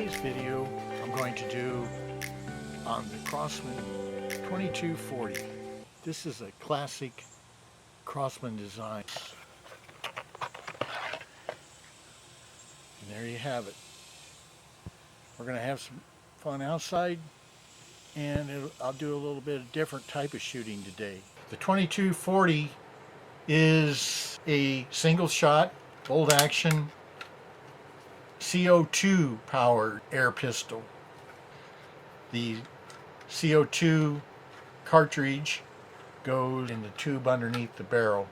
today's video I'm going to do on the Crosman 2240. This is a classic Crosman design. And there you have it. We're going to have some fun outside, and I'll do a little bit of different type of shooting today. The 2240 is a single shot, bolt action, CO2 powered air pistol. The CO2 cartridge goes in the tube underneath the barrel.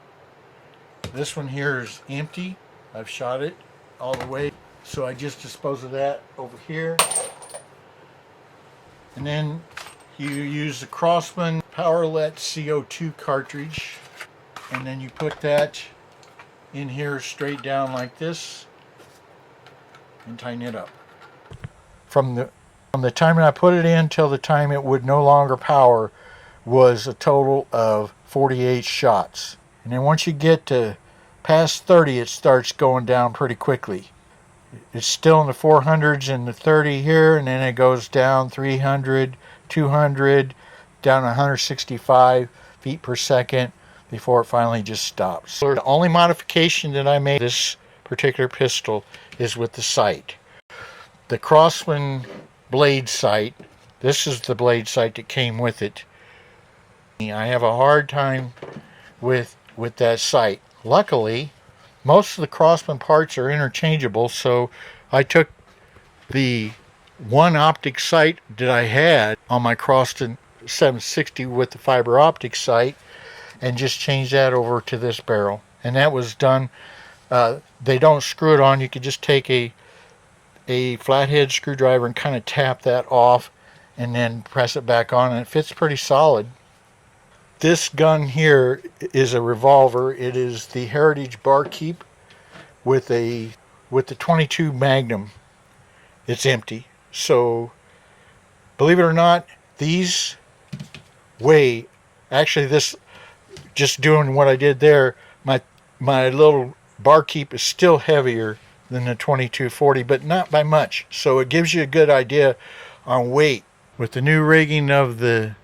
This one here is empty. I've shot it all the way, so I just dispose of that over here. And then you use the Crosman Powerlet CO2 cartridge, and then you put that in here straight down like this and tighten it up. From the time I put it in till the time it would no longer power was a total of 48 shots. And then once you get to past 30, it starts going down pretty quickly. It's still in the 400s and the 30 here, and then it goes down 300, 200, down 165 feet per second before it finally just stops. So the only modification that I made this particular pistol is with the sight. The Crosman blade sight, this is the blade sight that came with it. I have a hard time with that sight. Luckily, most of the Crosman parts are interchangeable, so I took the one optic sight that I had on my Crosman 760 with the fiber optic sight and just changed that over to this barrel. And that was done. They don't screw it on. You could just take a flathead screwdriver and kind of tap that off and then press it back on, and it fits pretty solid. This gun here is a revolver. It is the Heritage Barkeep with the 22 Magnum. It's empty. So believe it or not, these weigh, actually this, just doing what I did there, my little Barkeep is still heavier than the 2240, but not by much. So it gives you a good idea on weight. With the new rigging of the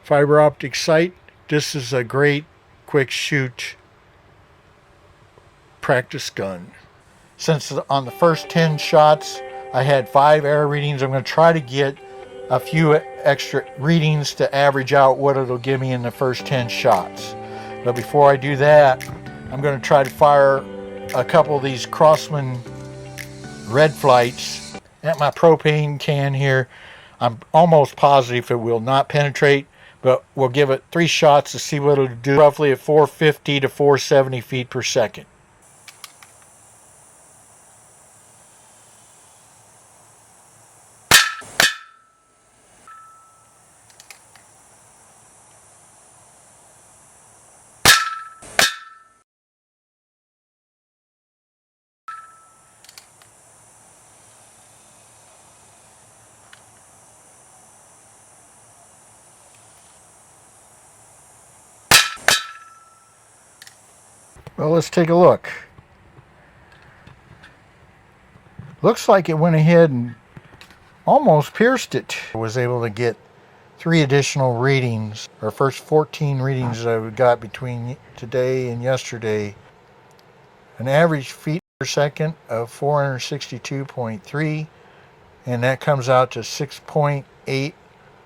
fiber optic sight, this is a great quick shoot practice gun. Since on the first 10 shots I had 5 air readings, I'm going to try to get a few extra readings to average out what it'll give me in the first 10 shots. But before I do that, I'm going to try to fire a couple of these Crosman red flights at my propane can here. I'm almost positive it will not penetrate, but we'll give it 3 shots to see what it'll do, roughly at 450 to 470 feet per second. Well, let's take a look. Looks like it went ahead and almost pierced it. I was able to get 3 additional readings, or first 14 readings that I got between today and yesterday. An average feet per second of 462.3, and that comes out to 6.8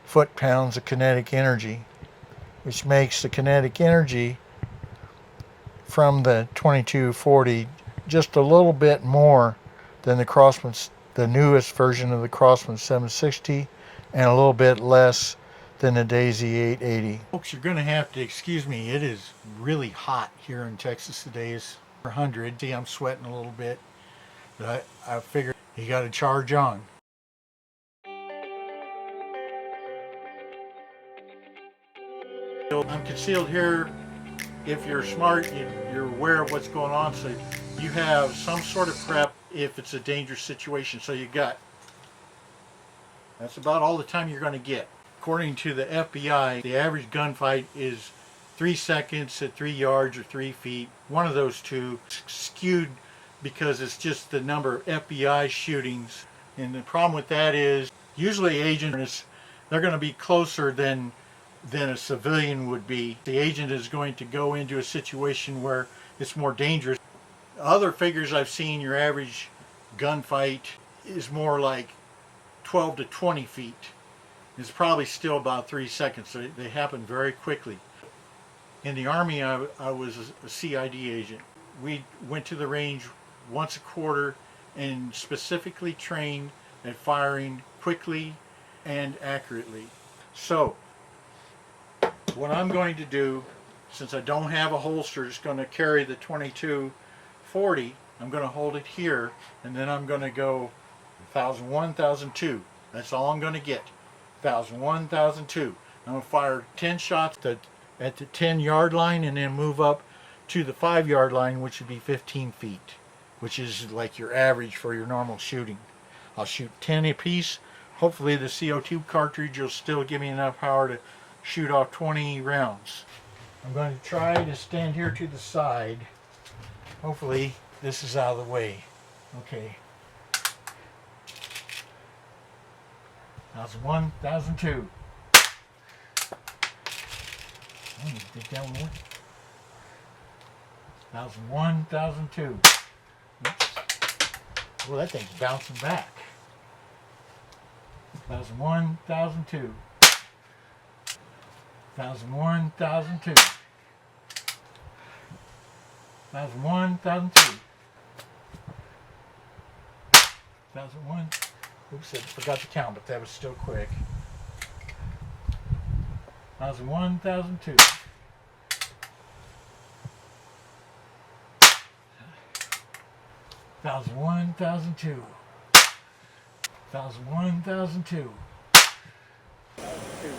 foot-pounds of kinetic energy, which makes the kinetic energy from the 2240 just a little bit more than the Crosman, the newest version of the Crosman 760, and a little bit less than the Daisy 880. Folks, you're going to have to excuse me. It is really hot here in Texas today. It's 100. See, I'm sweating a little bit, but I figured you got to charge on. I'm concealed here. If you're smart, you're aware of what's going on, so you have some sort of prep if it's a dangerous situation. So that's about all the time you're going to get. According to the FBI, the average gunfight is 3 seconds at 3 yards or 3 feet. One of those two skewed because it's just the number of FBI shootings And the problem with that is usually agents, they're going to be closer than a civilian would be. The agent is going to go into a situation where it's more dangerous. Other figures I've seen, your average gunfight is more like 12 to 20 feet. It's probably still about 3 seconds. So they happen very quickly. In the Army, I was a CID agent. We went to the range once a quarter and specifically trained at firing quickly and accurately. So what I'm going to do, since I don't have a holster, it's going to carry the 2240. I'm going to hold it here, and then I'm going to go 1001, 1002. That's all I'm going to get. 1001, 1002. I'm going to fire 10 shots at the 10-yard line, and then move up to the 5-yard line, which would be 15 feet, which is like your average for your normal shooting. I'll shoot 10 apiece. Hopefully the CO2 cartridge will still give me enough power to shoot off 20 rounds. I'm going to try to stand here to the side. Hopefully this is out of the way. Okay. 1001, 1002. I need to take that one more. 1001, 1002. Oops. Well, that thing's bouncing back. 1001, 1002. 1001, 1002. 1001, 1002. 1001. Oops, I forgot to count, but that was still quick. 1001, 1002. 1001, 1002. 1001, 1002. 1002.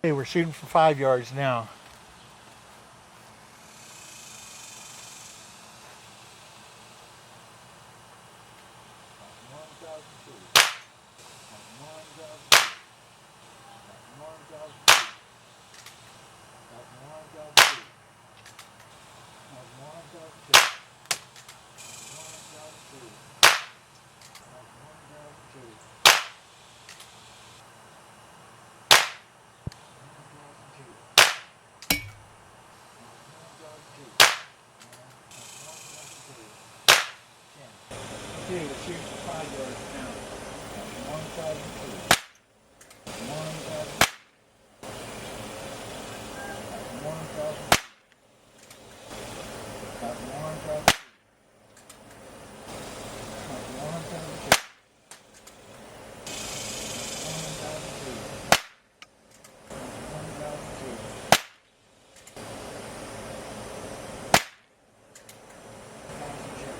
Okay, we're shooting for 5 yards now. Okay, we're shooting for 5 yards now. 1002. 1002. 1002. 1002. 1002.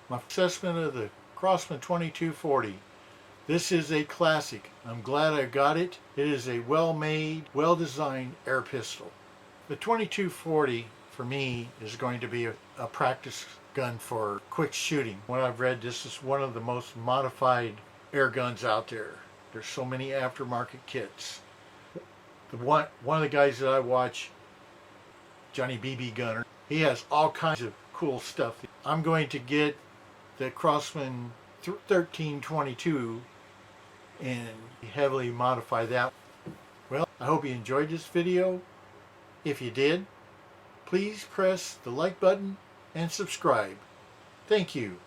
My assessment of the Crosman 2240. This is a classic. I'm glad I got it. It is a well-made, well-designed air pistol. The 2240 for me is going to be a practice gun for quick shooting. What I've read, this is one of the most modified air guns out there. There's so many aftermarket kits. One of the guys that I watch, Johnny BB Gunner, he has all kinds of cool stuff. I'm going to get the Crosman 1322 and heavily modify that. Well, I hope you enjoyed this video. If you did, please press the like button and subscribe. Thank you.